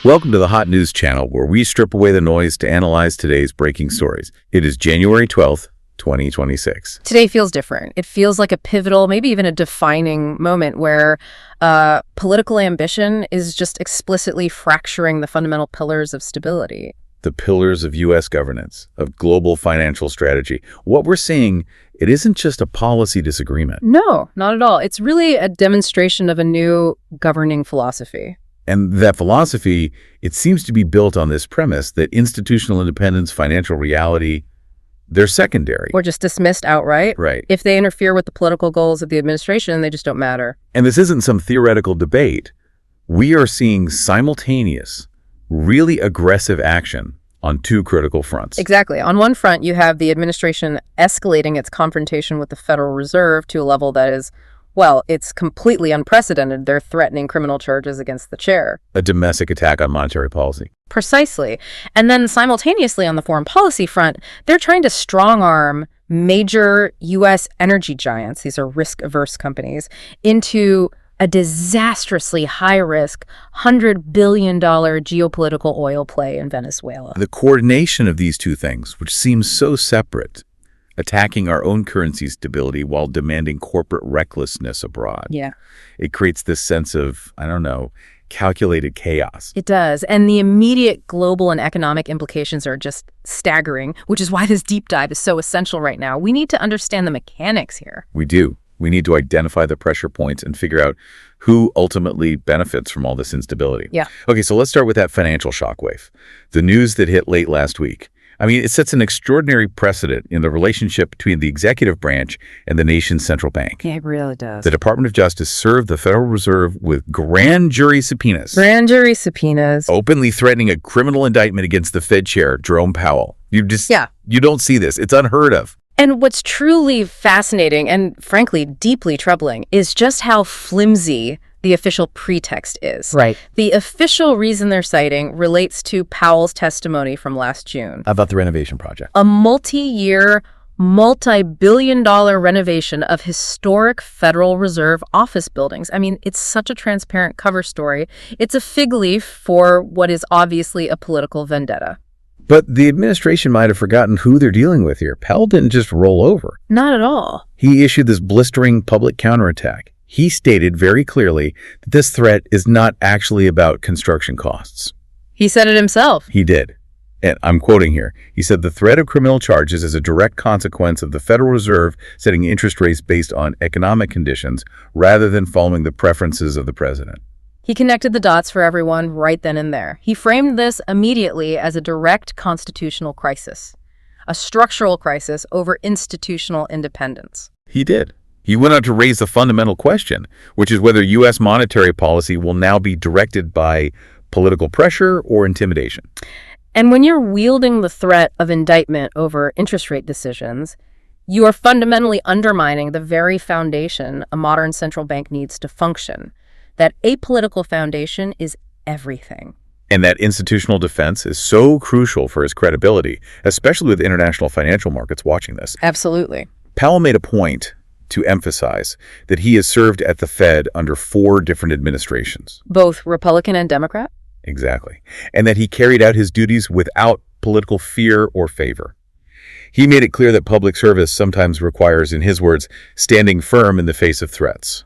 Welcome to the Hot News Channel, where we strip away the noise to analyze today's breaking stories. It is January 12th, 2026. Today feels different. It feels like a pivotal, maybe even a defining moment where political ambition is just explicitly fracturing the fundamental pillars of stability. The pillars of U.S. governance, of global financial strategy. What we're seeing, it isn't just a policy disagreement. No, not at all. It's really a demonstration of a new governing philosophy. And that philosophy, it seems to be built on this premise that institutional independence, financial reality, they're secondary. Or just dismissed outright. Right. If they interfere with the political goals of the administration, they just don't matter. And this isn't some theoretical debate. We are seeing simultaneous, really aggressive action on two critical fronts. Exactly. On one front, you have the administration escalating its confrontation with the Federal Reserve to a level that is, well, it's completely unprecedented. They're threatening criminal charges against the chair. A domestic attack on monetary policy. Precisely. And then simultaneously on the foreign policy front, they're trying to strong-arm major U.S. energy giants, these are risk-averse companies, into a disastrously high-risk $100 billion geopolitical oil play in Venezuela. The coordination of these two things, which seems so separate, attacking our own currency stability while demanding corporate recklessness abroad. Yeah. It creates this sense of, calculated chaos. It does. And the immediate global and economic implications are just staggering, which is why this deep dive is so essential right now. We need to understand the mechanics here. We do. We need to identify the pressure points and figure out who ultimately benefits from all this instability. Yeah. Okay, so let's start with that financial shockwave. The news that hit late last week. It sets an extraordinary precedent in the relationship between the executive branch and the nation's central bank. Yeah, it really does. The Department of Justice served the Federal Reserve with grand jury subpoenas. Openly threatening a criminal indictment against the Fed chair, Jerome Powell. You don't see this. It's unheard of. And what's truly fascinating and, frankly, deeply troubling is just how flimsy the official pretext is. Right. The official reason they're citing relates to Powell's testimony from last June. About the renovation project. A multi-year, multi-billion-dollar renovation of historic Federal Reserve office buildings. It's such a transparent cover story. It's a fig leaf for what is obviously a political vendetta. But the administration might have forgotten who they're dealing with here. Powell didn't just roll over. Not at all. He issued this blistering public counterattack. He stated very clearly that this threat is not actually about construction costs. He said it himself. He did. And I'm quoting here. He said the threat of criminal charges is a direct consequence of the Federal Reserve setting interest rates based on economic conditions rather than following the preferences of the president. He connected the dots for everyone right then and there. He framed this immediately as a direct constitutional crisis, a structural crisis over institutional independence. He did. He went on to raise the fundamental question, which is whether U.S. monetary policy will now be directed by political pressure or intimidation. And when you're wielding the threat of indictment over interest rate decisions, you are fundamentally undermining the very foundation a modern central bank needs to function. That apolitical foundation is everything. And that institutional defense is so crucial for his credibility, especially with international financial markets watching this. Absolutely. Powell made a point to emphasize that he has served at the Fed under 4 different administrations. Both Republican and Democrat? Exactly. And that he carried out his duties without political fear or favor. He made it clear that public service sometimes requires, in his words, standing firm in the face of threats.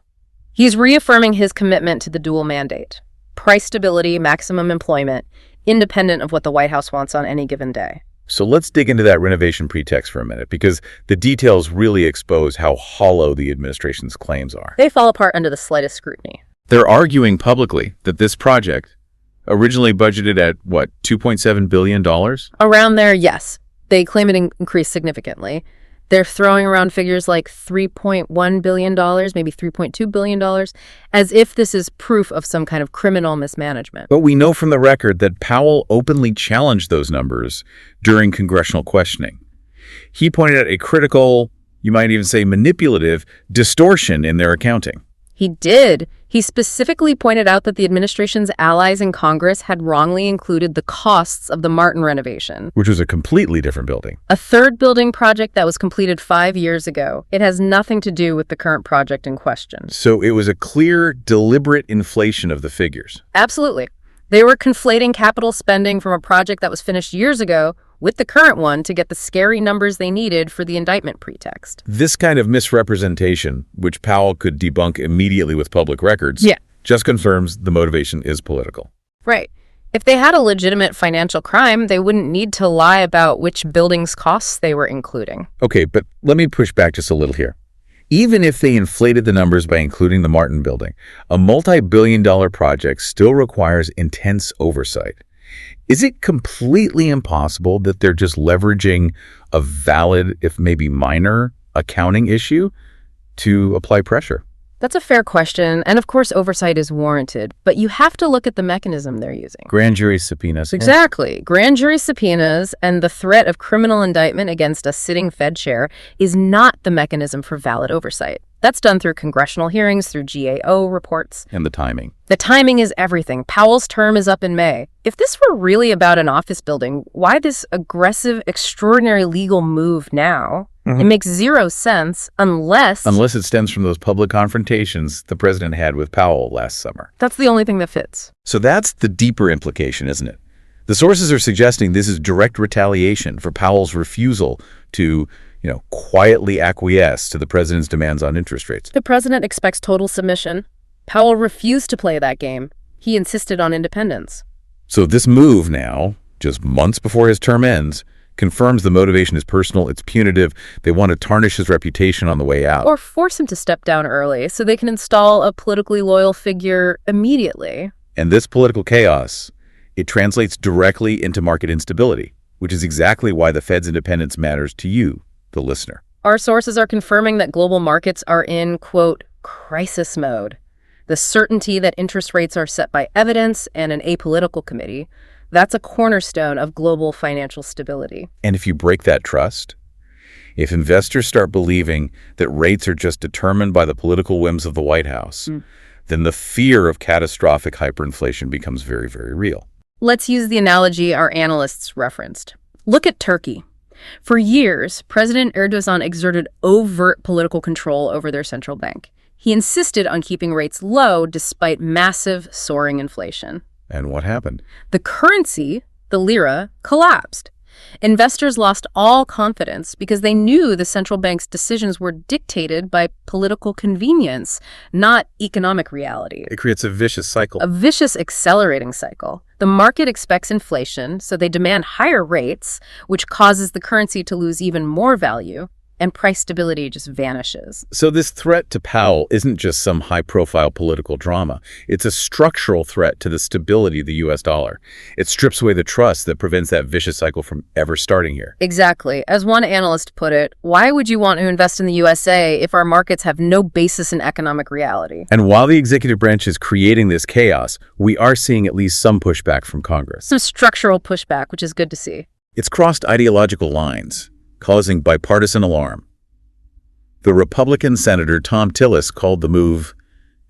He's reaffirming his commitment to the dual mandate: price stability, maximum employment, independent of what the White House wants on any given day. So let's dig into that renovation pretext for a minute, because the details really expose how hollow the administration's claims are. They fall apart under the slightest scrutiny. They're arguing publicly that this project, originally budgeted at, $2.7 billion? Around there, yes. They claim it increased significantly. They're throwing around figures like $3.1 billion, maybe $3.2 billion, as if this is proof of some kind of criminal mismanagement. But we know from the record that Powell openly challenged those numbers during congressional questioning. He pointed out a critical, you might even say manipulative, distortion in their accounting. He did. He specifically pointed out that the administration's allies in Congress had wrongly included the costs of the Martin renovation, which was a completely different building. A third building project that was completed 5 years ago. It has nothing to do with the current project in question. So it was a clear, deliberate inflation of the figures. Absolutely. They were conflating capital spending from a project that was finished years ago with the current one to get the scary numbers they needed for the indictment pretext. This kind of misrepresentation, which Powell could debunk immediately with public records, just confirms the motivation is political. Right. If they had a legitimate financial crime, they wouldn't need to lie about which building's costs they were including. Okay, but let me push back just a little here. Even if they inflated the numbers by including the Martin building, a multi-billion-dollar project still requires intense oversight. Is it completely impossible that they're just leveraging a valid, if maybe minor, accounting issue to apply pressure? That's a fair question, and of course oversight is warranted, but you have to look at the mechanism they're using. Grand jury subpoenas. Exactly. Grand jury subpoenas and the threat of criminal indictment against a sitting Fed chair is not the mechanism for valid oversight. That's done through congressional hearings, through GAO reports. And the timing. The timing is everything. Powell's term is up in May. If this were really about an office building, why this aggressive, extraordinary legal move now? It makes zero sense unless it stems from those public confrontations the president had with Powell last summer. That's the only thing that fits. So that's the deeper implication, isn't it? The sources are suggesting this is direct retaliation for Powell's refusal to, quietly acquiesce to the president's demands on interest rates. The president expects total submission. Powell refused to play that game. He insisted on independence. So this move now, just months before his term ends, confirms the motivation is personal, it's punitive. They want to tarnish his reputation on the way out. Or force him to step down early so they can install a politically loyal figure immediately. And this political chaos, it translates directly into market instability, which is exactly why the Fed's independence matters to you, the listener. Our sources are confirming that global markets are in, quote, crisis mode. The certainty that interest rates are set by evidence and an apolitical committee, that's a cornerstone of global financial stability. And if you break that trust, if investors start believing that rates are just determined by the political whims of the White House, then the fear of catastrophic hyperinflation becomes very, very real. Let's use the analogy our analysts referenced. Look at Turkey. For years, President Erdogan exerted overt political control over their central bank. He insisted on keeping rates low despite massive, soaring inflation. And what happened? The currency, the lira, collapsed. Investors lost all confidence because they knew the central bank's decisions were dictated by political convenience, not economic reality. It creates a vicious cycle. A vicious accelerating cycle. The market expects inflation, so they demand higher rates, which causes the currency to lose even more value, and price stability just vanishes. So this threat to Powell isn't just some high-profile political drama. It's a structural threat to the stability of the U.S. dollar. It strips away the trust that prevents that vicious cycle from ever starting here. Exactly. As one analyst put it, why would you want to invest in the USA if our markets have no basis in economic reality? And while the executive branch is creating this chaos, we are seeing at least some pushback from Congress. Some structural pushback, which is good to see. It's crossed ideological lines, causing bipartisan alarm. The Republican Senator Tom Tillis called the move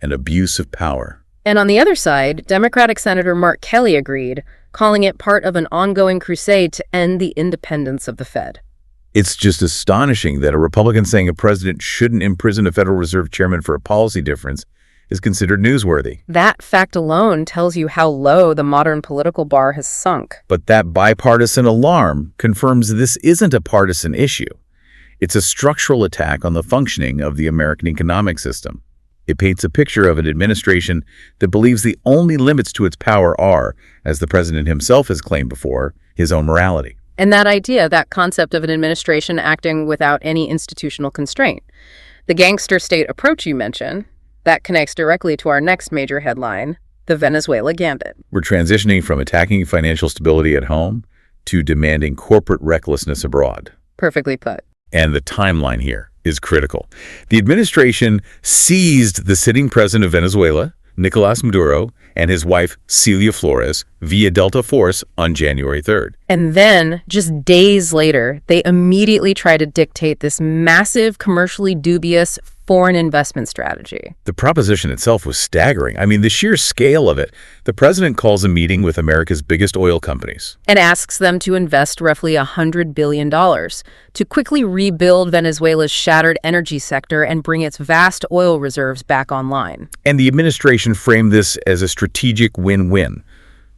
an abuse of power. And on the other side, Democratic Senator Mark Kelly agreed, calling it part of an ongoing crusade to end the independence of the Fed. It's just astonishing that a Republican saying a president shouldn't imprison a Federal Reserve chairman for a policy difference is considered newsworthy. That fact alone tells you how low the modern political bar has sunk. But that bipartisan alarm confirms this isn't a partisan issue. It's a structural attack on the functioning of the American economic system. It paints a picture of an administration that believes the only limits to its power are, as the president himself has claimed before, his own morality. And that idea, that concept of an administration acting without any institutional constraint. The gangster state approach you mentioned, that connects directly to our next major headline, the Venezuela gambit. We're transitioning from attacking financial stability at home to demanding corporate recklessness abroad. Perfectly put. And the timeline here is critical. The administration seized the sitting president of Venezuela, Nicolás Maduro, and his wife, Celia Flores, via Delta Force on January 3rd. And then, just days later, they immediately tried to dictate this massive, commercially dubious foreign investment strategy. The proposition itself was staggering. I mean, the sheer scale of it. The president calls a meeting with America's biggest oil companies and asks them to invest roughly $100 billion to quickly rebuild Venezuela's shattered energy sector and bring its vast oil reserves back online. And the administration framed this as a strategic win-win.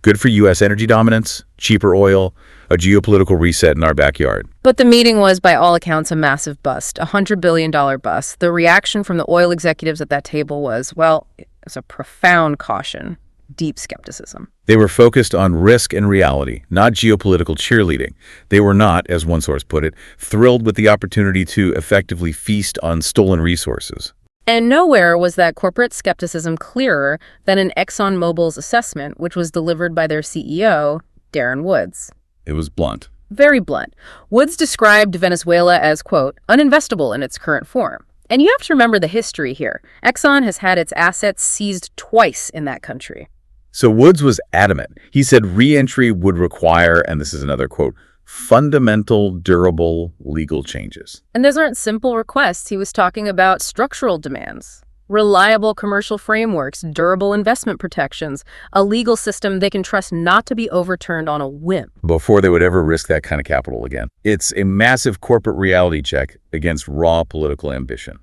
Good for U.S. energy dominance, cheaper oil, a geopolitical reset in our backyard. But the meeting was, by all accounts, a massive bust, a $100 billion bust. The reaction from the oil executives at that table was, well, it was a profound caution, deep skepticism. They were focused on risk and reality, not geopolitical cheerleading. They were not, as one source put it, thrilled with the opportunity to effectively feast on stolen resources. And nowhere was that corporate skepticism clearer than in ExxonMobil's assessment, which was delivered by their CEO, Darren Woods. It was blunt. Very blunt. Woods described Venezuela as, quote, uninvestable in its current form. And you have to remember the history here. Exxon has had its assets seized twice in that country. So Woods was adamant. He said re-entry would require, and this is another quote, fundamental, durable legal changes. And those aren't simple requests. He was talking about structural demands, reliable commercial frameworks, durable investment protections, a legal system they can trust not to be overturned on a whim. Before they would ever risk that kind of capital again. It's a massive corporate reality check against raw political ambition.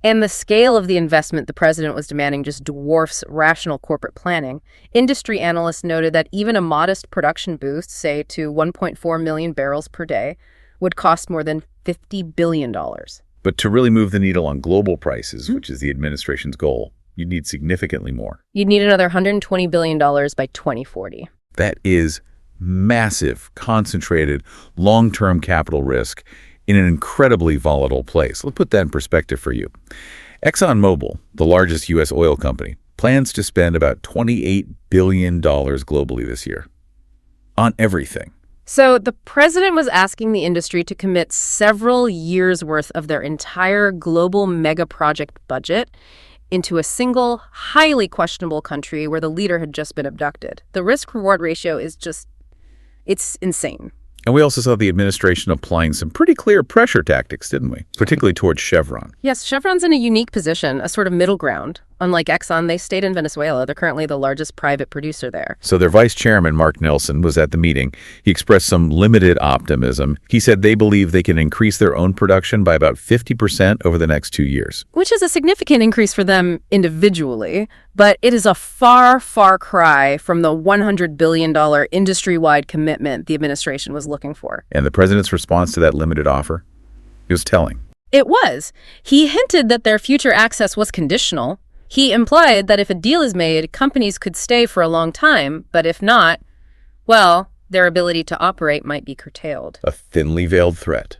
And the scale of the investment the president was demanding just dwarfs rational corporate planning. Industry analysts noted that even a modest production boost, say to 1.4 million barrels per day, would cost more than $50 billion. But to really move the needle on global prices, which is the administration's goal, you'd need significantly more. You'd need another $120 billion by 2040. That is massive, concentrated, long-term capital risk in an incredibly volatile place. Let's put that in perspective for you. ExxonMobil, the largest U.S. oil company, plans to spend about $28 billion globally this year on everything. So the president was asking the industry to commit several years' worth of their entire global mega project budget into a single, highly questionable country where the leader had just been abducted. The risk-reward ratio is just, it's insane. And we also saw the administration applying some pretty clear pressure tactics, didn't we? Particularly towards Chevron. Yes, Chevron's in a unique position, a sort of middle ground. Unlike Exxon, they stayed in Venezuela. They're currently the largest private producer there. So their vice chairman, Mark Nelson, was at the meeting. He expressed some limited optimism. He said they believe they can increase their own production by about 50% over the next 2 years. Which is a significant increase for them individually, but it is a far, far cry from the $100 billion industry-wide commitment the administration was looking for. And the president's response to that limited offer? It was telling. It was. He hinted that their future access was conditional. He implied that if a deal is made, companies could stay for a long time, but if not, well, their ability to operate might be curtailed. A thinly veiled threat,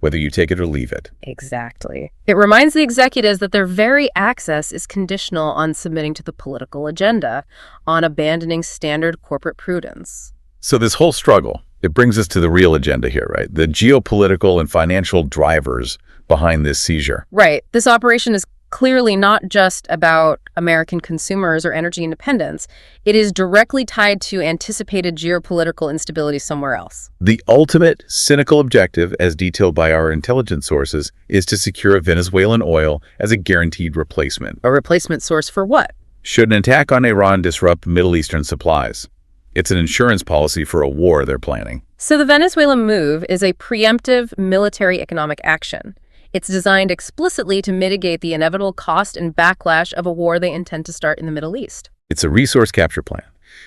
whether you take it or leave it. Exactly. It reminds the executives that their very access is conditional on submitting to the political agenda, on abandoning standard corporate prudence. So this whole struggle, it brings us to the real agenda here, right? The geopolitical and financial drivers behind this seizure. Right. This operation is clearly not just about American consumers or energy independence. It is directly tied to anticipated geopolitical instability somewhere else. The ultimate cynical objective, as detailed by our intelligence sources, is to secure Venezuelan oil as a guaranteed replacement. A replacement source for what? Should an attack on Iran disrupt Middle Eastern supplies? It's an insurance policy for a war they're planning. So the Venezuela move is a preemptive military economic action. It's designed explicitly to mitigate the inevitable cost and backlash of a war they intend to start in the Middle East. It's a resource capture plan,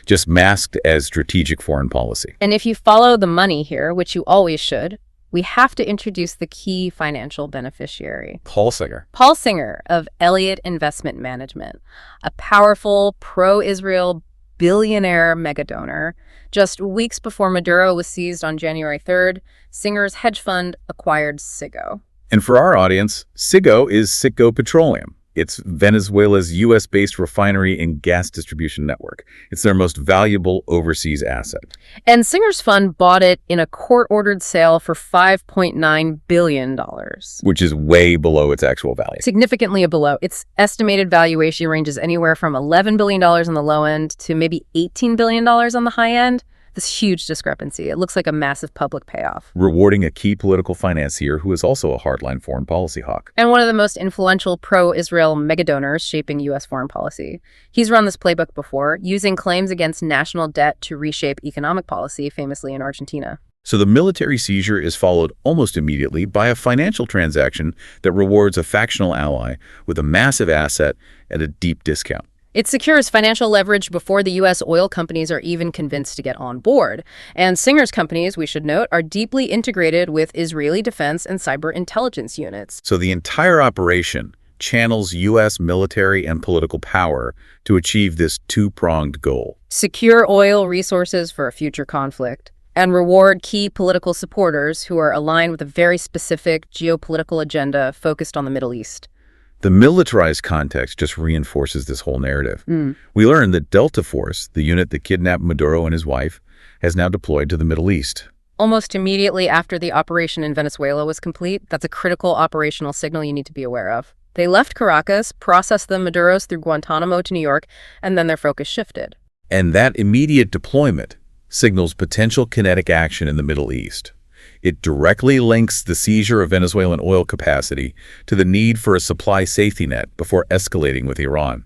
just masked as strategic foreign policy. And if you follow the money here, which you always should, we have to introduce the key financial beneficiary. Paul Singer. Paul Singer of Elliott Investment Management, a powerful pro-Israel billionaire megadonor. Just weeks before Maduro was seized on January 3rd, Singer's hedge fund acquired Ciggo. And for our audience, Ciggo is Citgo Petroleum. It's Venezuela's U.S.-based refinery and gas distribution network. It's their most valuable overseas asset. And Singer's fund bought it in a court-ordered sale for $5.9 billion. Which is way below its actual value. Significantly below. Its estimated valuation ranges anywhere from $11 billion on the low end to maybe $18 billion on the high end. This huge discrepancy. It looks like a massive public payoff. Rewarding a key political financier who is also a hardline foreign policy hawk. And one of the most influential pro-Israel megadonors shaping U.S. foreign policy. He's run this playbook before, using claims against national debt to reshape economic policy, famously in Argentina. So the military seizure is followed almost immediately by a financial transaction that rewards a factional ally with a massive asset at a deep discount. It secures financial leverage before the U.S. oil companies are even convinced to get on board. And Singer's companies, we should note, are deeply integrated with Israeli defense and cyber intelligence units. So the entire operation channels U.S. military and political power to achieve this two-pronged goal. Secure oil resources for a future conflict, and reward key political supporters who are aligned with a very specific geopolitical agenda focused on the Middle East. The militarized context just reinforces this whole narrative. We learn that Delta Force, the unit that kidnapped Maduro and his wife, has now deployed to the Middle East. Almost immediately after the operation in Venezuela was complete, that's a critical operational signal you need to be aware of. They left Caracas, processed the Maduros through Guantanamo to New York, and then their focus shifted. And that immediate deployment signals potential kinetic action in the Middle East. It directly links the seizure of Venezuelan oil capacity to the need for a supply safety net before escalating with Iran.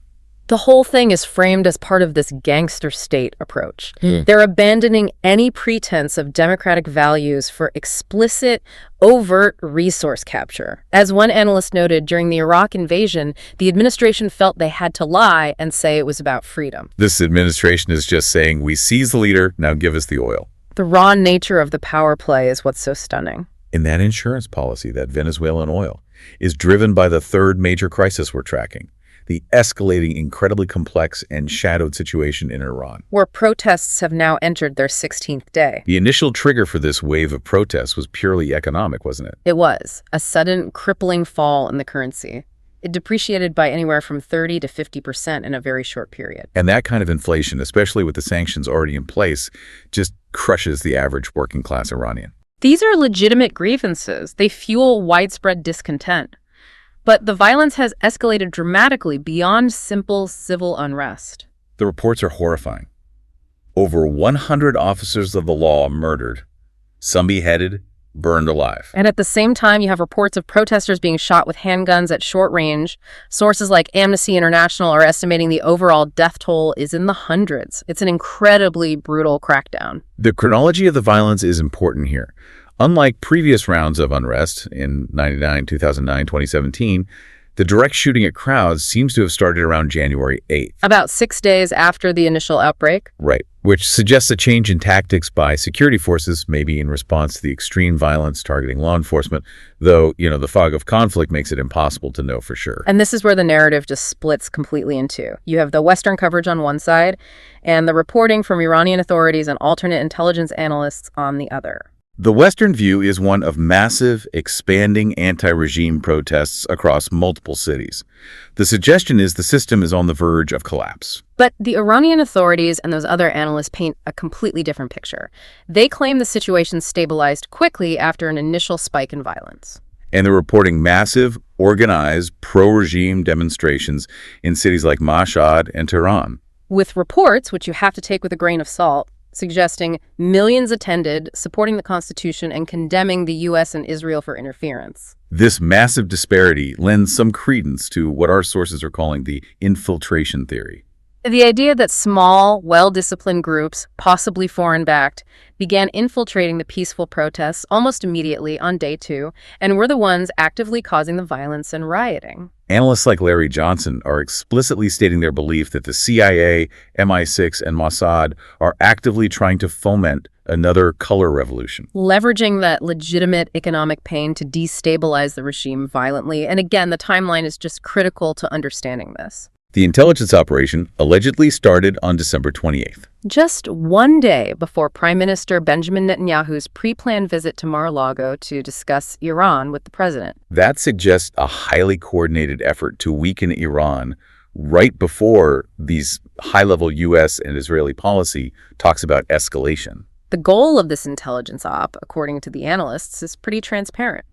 The whole thing is framed as part of this gangster state approach. They're abandoning any pretense of democratic values for explicit, overt resource capture. As one analyst noted, during the Iraq invasion, the administration felt they had to lie and say it was about freedom. This administration is just saying, we seize the leader, now give us the oil. The raw nature of the power play is what's so stunning. And that insurance policy, that Venezuelan oil, is driven by the third major crisis we're tracking, the escalating, incredibly complex and shadowed situation in Iran, where protests have now entered their 16th day. The initial trigger for this wave of protests was purely economic, wasn't it? It was. A sudden, crippling fall in the currency. It depreciated by anywhere from 30 to 50% in a very short period. And that kind of inflation, especially with the sanctions already in place, just crushes the average working-class Iranian. These are legitimate grievances. They fuel widespread discontent. But the violence has escalated dramatically beyond simple civil unrest. The reports are horrifying. Over 100 officers of the law murdered, some beheaded, burned alive. And at the same time, you have reports of protesters being shot with handguns at short range. Sources like Amnesty International are estimating the overall death toll is in the hundreds. It's an incredibly brutal crackdown. The chronology of the violence is important here. Unlike previous rounds of unrest in 99, 2009, 2017, the direct shooting at crowds seems to have started around January 8th. About 6 days after the initial outbreak. Right, which suggests a change in tactics by security forces, maybe in response to the extreme violence targeting law enforcement, though, the fog of conflict makes it impossible to know for sure. And this is where the narrative just splits completely in two. You have the Western coverage on one side, and the reporting from Iranian authorities and alternate intelligence analysts on the other. The Western view is one of massive, expanding anti-regime protests across multiple cities. The suggestion is the system is on the verge of collapse. But the Iranian authorities and those other analysts paint a completely different picture. They claim the situation stabilized quickly after an initial spike in violence. And they're reporting massive, organized, pro-regime demonstrations in cities like Mashhad and Tehran. With reports, which you have to take with a grain of salt, suggesting millions attended, supporting the Constitution, and condemning the U.S. and Israel for interference. This massive disparity lends some credence to what our sources are calling the infiltration theory. The idea that small, well-disciplined groups, possibly foreign-backed, began infiltrating the peaceful protests almost immediately on day 2, and were the ones actively causing the violence and rioting. Analysts like Larry Johnson are explicitly stating their belief that the CIA, MI6, and Mossad are actively trying to foment another color revolution. Leveraging that legitimate economic pain to destabilize the regime violently. And again, the timeline is just critical to understanding this. The intelligence operation allegedly started on December 28th. Just one day before Prime Minister Benjamin Netanyahu's pre-planned visit to Mar-a-Lago to discuss Iran with the president. That suggests a highly coordinated effort to weaken Iran right before these high-level U.S. and Israeli policy talks about escalation. The goal of this intelligence op, according to the analysts, is pretty transparent.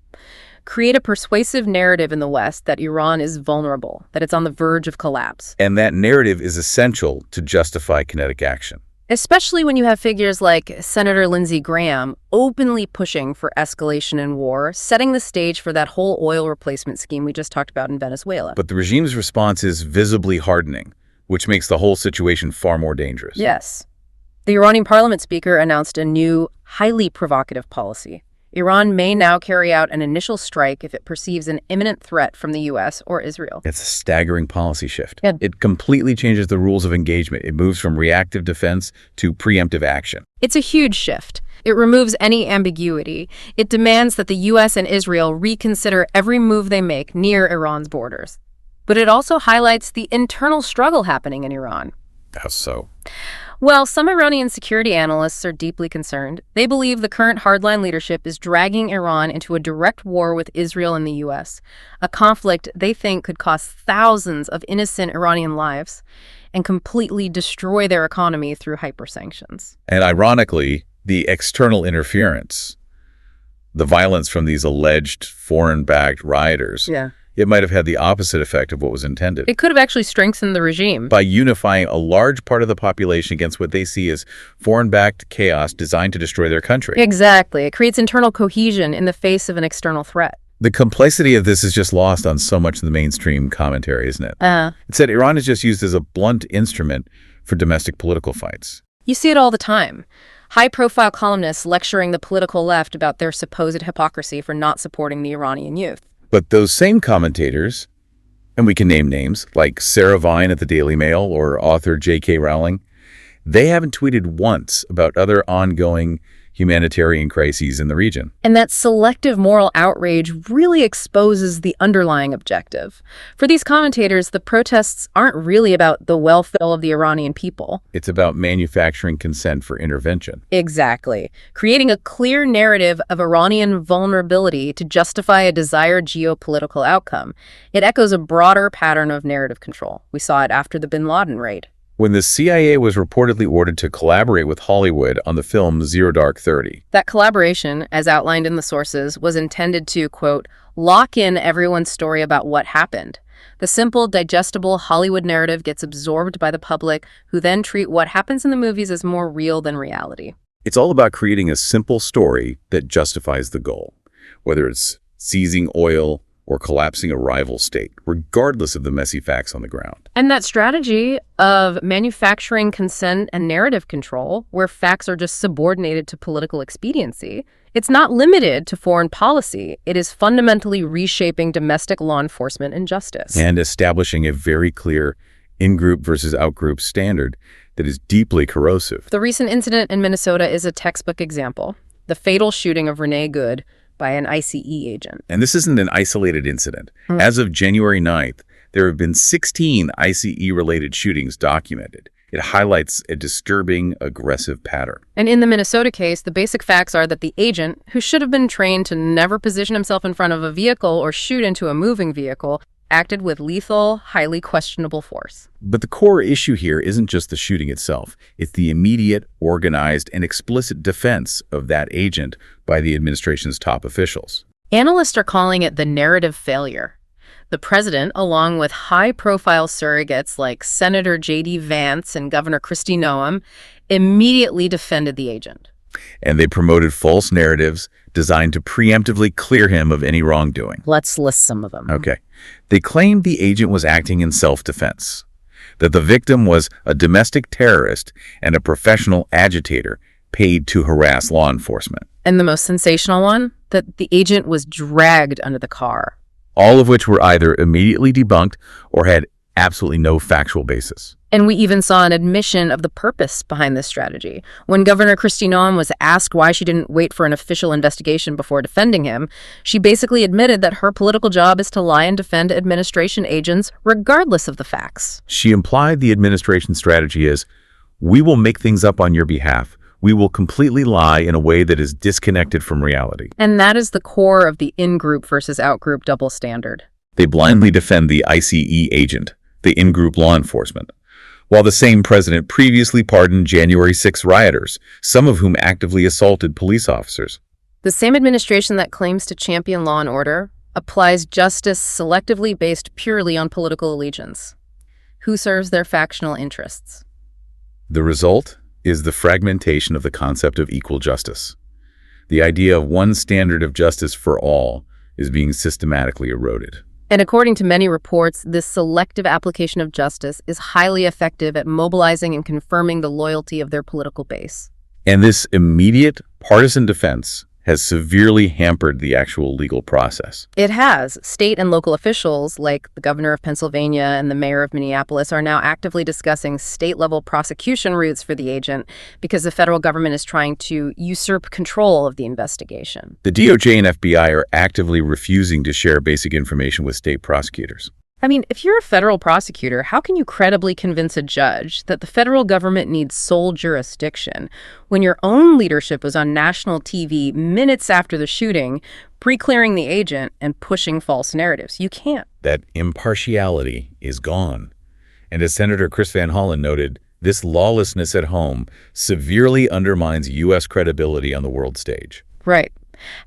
Create a persuasive narrative in the West that Iran is vulnerable, that it's on the verge of collapse. And that narrative is essential to justify kinetic action. Especially when you have figures like Senator Lindsey Graham openly pushing for escalation in war, setting the stage for that whole oil replacement scheme we just talked about in Venezuela. But the regime's response is visibly hardening, which makes the whole situation far more dangerous. Yes. The Iranian parliament speaker announced a new, highly provocative policy. Iran may now carry out an initial strike if it perceives an imminent threat from the U.S. or Israel. It's a staggering policy shift. Yeah. It completely changes the rules of engagement. It moves from reactive defense to preemptive action. It's a huge shift. It removes any ambiguity. It demands that the U.S. and Israel reconsider every move they make near Iran's borders. But it also highlights the internal struggle happening in Iran. How so? Well, some Iranian security analysts are deeply concerned. They believe the current hardline leadership is dragging Iran into a direct war with Israel and the U.S., a conflict they think could cost thousands of innocent Iranian lives and completely destroy their economy through hyper-sanctions. And ironically, the external interference, the violence from these alleged foreign-backed rioters, it might have had the opposite effect of what was intended. It could have actually strengthened the regime. By unifying a large part of the population against what they see as foreign-backed chaos designed to destroy their country. Exactly. It creates internal cohesion in the face of an external threat. The complexity of this is just lost on so much of the mainstream commentary, isn't it? It said Iran is just used as a blunt instrument for domestic political fights. You see it all the time. High-profile columnists lecturing the political left about their supposed hypocrisy for not supporting the Iranian youth. But those same commentators, and we can name names, like Sarah Vine at the Daily Mail or author J.K. Rowling, they haven't tweeted once about other ongoing humanitarian crises in the region. And that selective moral outrage really exposes the underlying objective. For these commentators, the protests aren't really about the welfare of the Iranian people. It's about manufacturing consent for intervention. Exactly. Creating a clear narrative of Iranian vulnerability to justify a desired geopolitical outcome. It echoes a broader pattern of narrative control. We saw it after the bin Laden raid. When the CIA was reportedly ordered to collaborate with Hollywood on the film Zero Dark 30. That collaboration, as outlined in the sources, was intended to, quote, lock in everyone's story about what happened. The simple, digestible Hollywood narrative gets absorbed by the public, who then treat what happens in the movies as more real than reality. It's all about creating a simple story that justifies the goal, whether it's seizing oil or collapsing a rival state, regardless of the messy facts on the ground. And that strategy of manufacturing consent and narrative control, where facts are just subordinated to political expediency, it's not limited to foreign policy. It is fundamentally reshaping domestic law enforcement and justice. And establishing a very clear in-group versus out-group standard that is deeply corrosive. The recent incident in Minnesota is a textbook example. The fatal shooting of Renee Good by an ICE agent. And this isn't an isolated incident. As of January 9th, there have been 16 ICE-related shootings documented. It highlights a disturbing, aggressive pattern. And in the Minnesota case, the basic facts are that the agent, who should have been trained to never position himself in front of a vehicle or shoot into a moving vehicle, acted with lethal, highly questionable force. But the core issue here isn't just the shooting itself. It's the immediate, organized, and explicit defense of that agent by the administration's top officials. Analysts are calling it the narrative failure. The president, along with high-profile surrogates like Senator J.D. Vance and Governor Kristi Noem, immediately defended the agent. And they promoted false narratives designed to preemptively clear him of any wrongdoing. Let's list some of them. Okay. They claimed the agent was acting in self-defense, that the victim was a domestic terrorist and a professional agitator paid to harass law enforcement. And the most sensational one, that the agent was dragged under the car. All of which were either immediately debunked or had absolutely no factual basis. And we even saw an admission of the purpose behind this strategy. When Governor Kristi Noem was asked why she didn't wait for an official investigation before defending him, she basically admitted that her political job is to lie and defend administration agents regardless of the facts. She implied the administration strategy is, we will make things up on your behalf. We will completely lie in a way that is disconnected from reality. And that is the core of the in-group versus out-group double standard. They blindly defend the ICE agent, the in-group law enforcement, while the same president previously pardoned January 6 rioters, some of whom actively assaulted police officers. The same administration that claims to champion law and order applies justice selectively based purely on political allegiance. Who serves their factional interests? The result? is the fragmentation of the concept of equal justice. The idea of one standard of justice for all is being systematically eroded. And according to many reports, this selective application of justice is highly effective at mobilizing and confirming the loyalty of their political base. And this immediate partisan defense has severely hampered the actual legal process. It has. State and local officials, like the governor of Pennsylvania and the mayor of Minneapolis, are now actively discussing state-level prosecution routes for the agent because the federal government is trying to usurp control of the investigation. The DOJ and FBI are actively refusing to share basic information with state prosecutors. I mean, if you're a federal prosecutor, how can you credibly convince a judge that the federal government needs sole jurisdiction when your own leadership was on national TV minutes after the shooting, pre-clearing the agent and pushing false narratives? You can't. That impartiality is gone. And as Senator Chris Van Hollen noted, this lawlessness at home severely undermines U.S. credibility on the world stage. Right.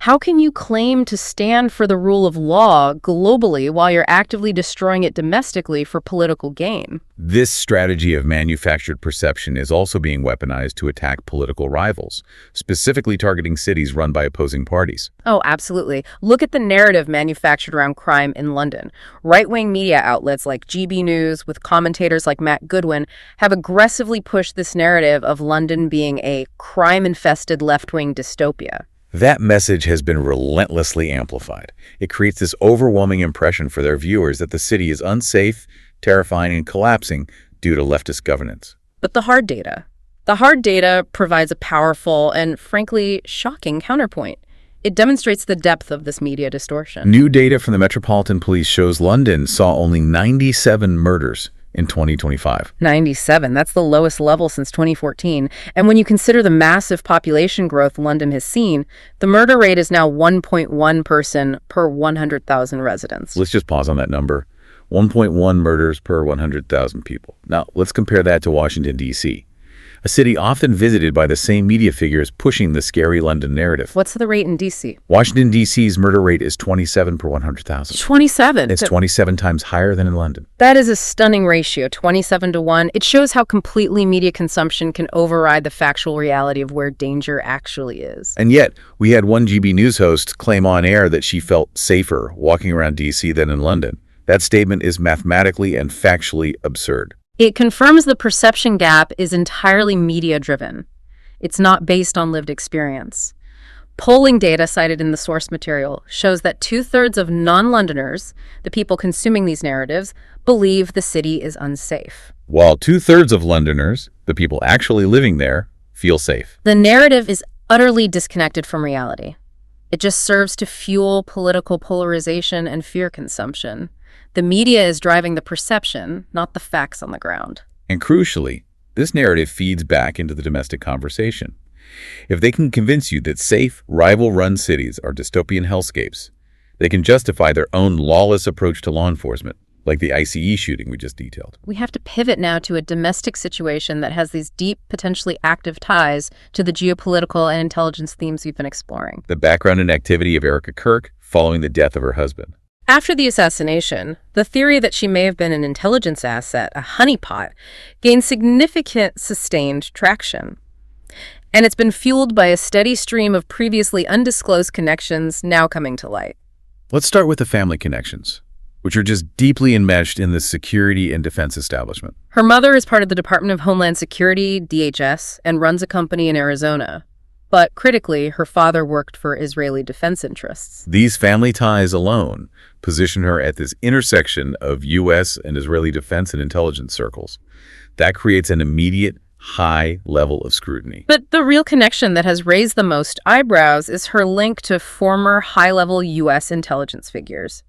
How can you claim to stand for the rule of law globally while you're actively destroying it domestically for political gain? This strategy of manufactured perception is also being weaponized to attack political rivals, specifically targeting cities run by opposing parties. Oh, absolutely. Look at the narrative manufactured around crime in London. Right-wing media outlets like GB News, with commentators like Matt Goodwin, have aggressively pushed this narrative of London being a crime-infested left-wing dystopia. That message has been relentlessly amplified. It creates this overwhelming impression for their viewers that the city is unsafe, terrifying, and collapsing due to leftist governance. But the hard data provides a powerful and, frankly, shocking counterpoint. It demonstrates the depth of this media distortion. New data from the Metropolitan Police shows London saw only 97 murders in 2025. 97. That's the lowest level since 2014. And when you consider the massive population growth London has seen, the murder rate is now 1.1 person per 100,000 residents. Let's just pause on that number. 1.1 murders per 100,000 people. Now, let's compare that to Washington, D.C., a city often visited by the same media figures pushing the scary London narrative. What's the rate in D.C.? Washington, D.C.'s murder rate is 27 per 100,000. 27? It's 27 times higher than in London. That is a stunning ratio, 27 to 1. It shows how completely media consumption can override the factual reality of where danger actually is. And yet, we had one GB News host claim on air that she felt safer walking around D.C. than in London. That statement is mathematically and factually absurd. It confirms the perception gap is entirely media-driven. It's not based on lived experience. Polling data cited in the source material shows that 2/3 of non-Londoners, the people consuming these narratives, believe the city is unsafe. While 2/3 of Londoners, the people actually living there, feel safe. The narrative is utterly disconnected from reality. It just serves to fuel political polarization and fear consumption. The media is driving the perception, not the facts on the ground. And crucially, this narrative feeds back into the domestic conversation. If they can convince you that safe, rival-run cities are dystopian hellscapes, they can justify their own lawless approach to law enforcement, like the ICE shooting we just detailed. We have to pivot now to a domestic situation that has these deep, potentially active ties to the geopolitical and intelligence themes we've been exploring. The background and activity of Erica Kirk following the death of her husband. After the assassination, the theory that she may have been an intelligence asset, a honeypot, gained significant sustained traction. And it's been fueled by a steady stream of previously undisclosed connections now coming to light. Let's start with the family connections, which are just deeply enmeshed in the security and defense establishment. Her mother is part of the Department of Homeland Security, DHS, and runs a company in Arizona. But critically, her father worked for Israeli defense interests. These family ties alone position her at this intersection of U.S. and Israeli defense and intelligence circles. That creates an immediate, high level of scrutiny. But the real connection that has raised the most eyebrows is her link to former high-level U.S. intelligence figures.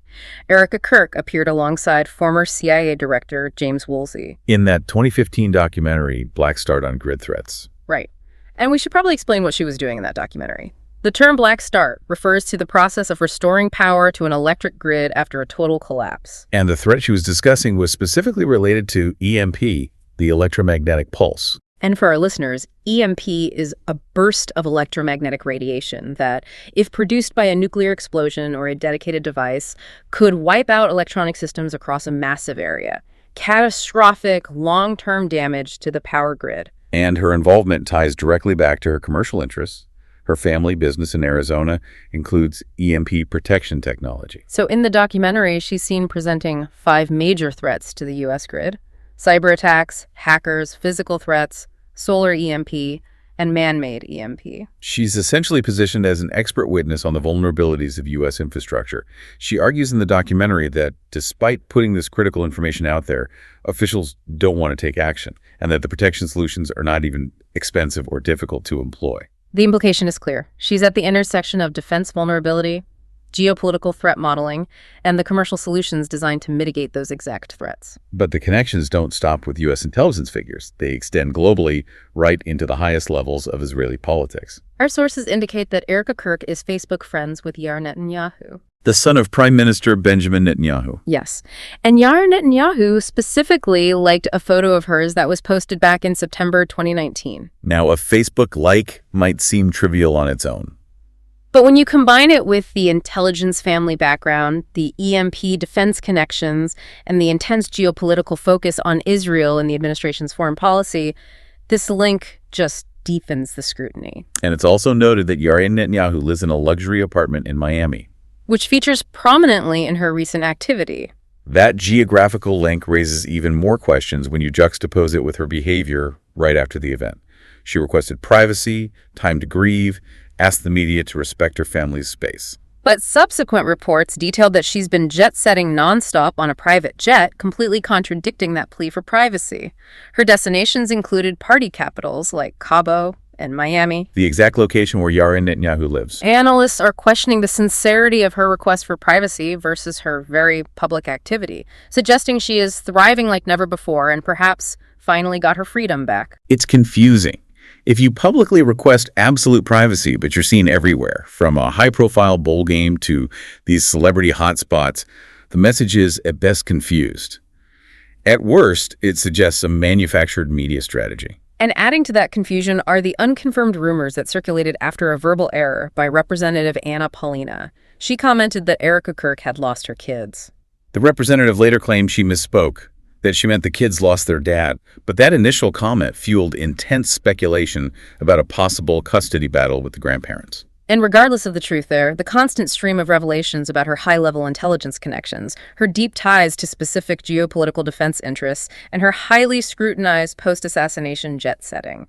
Erica Kirk appeared alongside former CIA Director James Woolsey in that 2015 documentary, Black Start on Grid Threats. Right. And we should probably explain what she was doing in that documentary. The term Black Start refers to the process of restoring power to an electric grid after a total collapse. And the threat she was discussing was specifically related to EMP, the electromagnetic pulse. And for our listeners, EMP is a burst of electromagnetic radiation that, if produced by a nuclear explosion or a dedicated device, could wipe out electronic systems across a massive area. Catastrophic, long-term damage to the power grid. And her involvement ties directly back to her commercial interests. Her family business in Arizona includes EMP protection technology. So in the documentary, she's seen presenting 5 major threats to the U.S. grid: cyber attacks, hackers, physical threats, solar EMP, and man-made EMP. She's essentially positioned as an expert witness on the vulnerabilities of U.S. infrastructure. She argues in the documentary that despite putting this critical information out there, officials don't want to take action, and that the protection solutions are not even expensive or difficult to employ. The implication is clear. She's at the intersection of defense vulnerability, geopolitical threat modeling, and the commercial solutions designed to mitigate those exact threats. But the connections don't stop with U.S. intelligence figures. They extend globally right into the highest levels of Israeli politics. Our sources indicate that Erica Kirk is Facebook friends with Yair Netanyahu, the son of Prime Minister Benjamin Netanyahu. Yes. And Yair Netanyahu specifically liked a photo of hers that was posted back in September 2019. Now, a Facebook like might seem trivial on its own. But when you combine it with the intelligence family background, the EMP defense connections, and the intense geopolitical focus on Israel in the administration's foreign policy, this link just deepens the scrutiny. And it's also noted that Yair Netanyahu lives in a luxury apartment in Miami, which features prominently in her recent activity. That geographical link raises even more questions when you juxtapose it with her behavior right after the event. She requested privacy, time to grieve, asked the media to respect her family's space. But subsequent reports detailed that she's been jet-setting nonstop on a private jet, completely contradicting that plea for privacy. Her destinations included party capitals like Cabo and Miami, the exact location where Yair Netanyahu lives. Analysts are questioning the sincerity of her request for privacy versus her very public activity, suggesting she is thriving like never before and perhaps finally got her freedom back. It's confusing. If you publicly request absolute privacy, but you're seen everywhere, from a high-profile bowl game to these celebrity hotspots, the message is at best confused. At worst, it suggests a manufactured media strategy. And adding to that confusion are the unconfirmed rumors that circulated after a verbal error by Representative Anna Paulina. She commented that Erica Kirk had lost her kids. The representative later claimed she misspoke, that she meant the kids lost their dad. But that initial comment fueled intense speculation about a possible custody battle with the grandparents. And regardless of the truth there, the constant stream of revelations about her high-level intelligence connections, her deep ties to specific geopolitical defense interests, and her highly scrutinized post-assassination jet setting,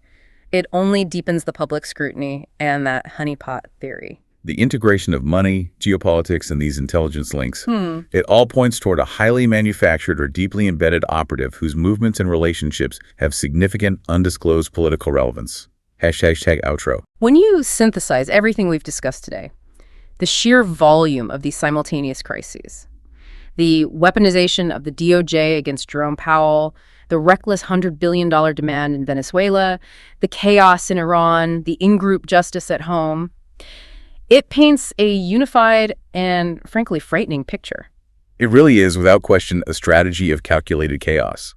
it only deepens the public scrutiny and that honeypot theory. The integration of money, geopolitics, and these intelligence links, it all points toward a highly manufactured or deeply embedded operative whose movements and relationships have significant undisclosed political relevance. #outro. When you synthesize everything we've discussed today, the sheer volume of these simultaneous crises, the weaponization of the DOJ against Jerome Powell, the reckless $100 billion demand in Venezuela, the chaos in Iran, the in-group justice at home, it paints a unified and, frankly, frightening picture. It really is, without question, a strategy of calculated chaos.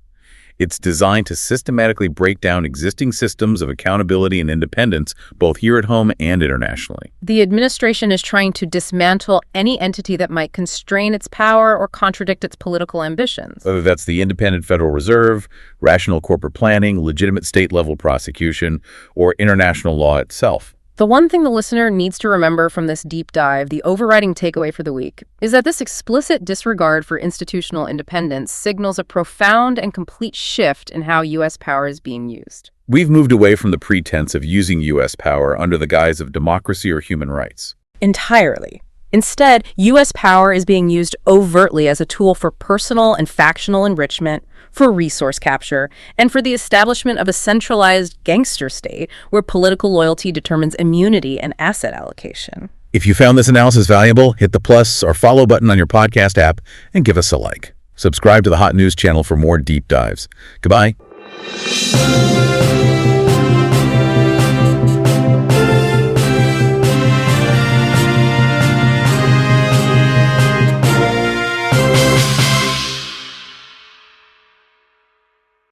It's designed to systematically break down existing systems of accountability and independence, both here at home and internationally. The administration is trying to dismantle any entity that might constrain its power or contradict its political ambitions. Whether that's the independent Federal Reserve, rational corporate planning, legitimate state-level prosecution, or international law itself. The one thing the listener needs to remember from this deep dive, the overriding takeaway for the week, is that this explicit disregard for institutional independence signals a profound and complete shift in how U.S. power is being used. We've moved away from the pretense of using U.S. power under the guise of democracy or human rights. Entirely. Instead, U.S. power is being used overtly as a tool for personal and factional enrichment, for resource capture, and for the establishment of a centralized gangster state where political loyalty determines immunity and asset allocation. If you found this analysis valuable, hit the plus or follow button on your podcast app and give us a like. Subscribe to the Hot News channel for more deep dives. Goodbye.